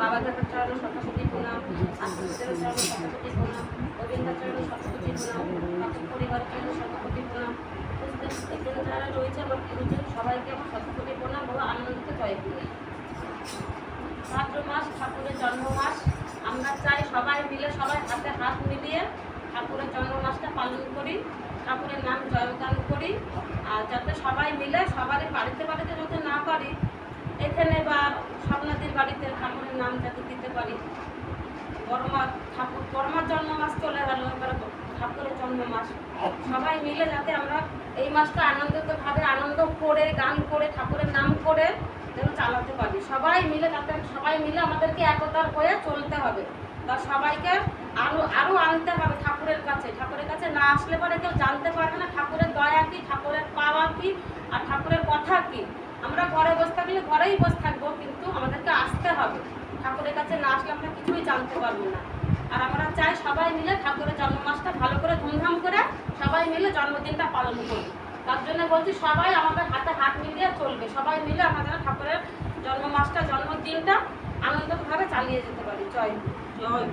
বাবা দাদার চরণে শতকোটি প্রণাম, আত্মীয়দের চরণে শতকোটি প্রণাম, গোবিন্দার চরণে শতকোটি প্রণাম, ঠাকুর পরিবারের চরণে শতকোটি প্রণাম। এখানে যারা রয়েছে আমার গুরুজন সবাইকে আমার শতকোটি প্রণাম ও আনন্দিত জয় করি। ভাদ্র মাস ঠাকুরের জন্ম মাস, আমরা চাই সবাই মিলে সবাই হাতে হাত মিলিয়ে ঠাকুরের জন্ম মাসটা পালন করি, ঠাকুরের নাম জয়গান করি। আর যাতে সবাই মিলে সবারই বাড়িতে বাড়িতে যাতে না পারি, এখানে বা স্বপ্নাদির বাড়িতে ঠাকুরের নাম যাতে দিতে পারি। বড়মার জন্ম মাস চলে গেল, এবার ঠাকুরের জন্ম মাস, সবাই মিলে যাতে আমরা এই মাসটা আনন্দিতভাবে আনন্দ করে গান করে ঠাকুরের নাম করে যেন চালাতে পারি। সবাই মিলে যাতে সবাই মিলে আমাদেরকে একতার হয়ে চলতে হবে, বা সবাইকে আরও আনতে হবে ঠাকুরের কাছে। ঠাকুরের কাছে না আসলে পরে কেউ জানতে পারবে না ঠাকুরের দয়া কী, ঠাকুরের পাওয়া কী, আর ঠাকুরের কথা কী। আমরা ঘরে বসে থাকলে ঘরেই বসে থাকবো, কিন্তু আমাদেরকে আসতে হবে। ঠাকুরের কাছে না আসলে আমরা কিছুই জানতে পারবো না। আর আমরা চাই সবাই মিলে ঠাকুরের জন্ম মাসটা ভালো করে ধুমধাম করে সবাই মিলে জন্মদিনটা পালন করি। তার জন্য বলছি সবাই আমাদের হাতে হাত মিলিয়ে চলবে, সবাই মিলে আমাদের ঠাকুরের জন্ম মাসটা জন্মদিনটা আনন্দভাবে চালিয়ে যেতে পারি। জয় জয়।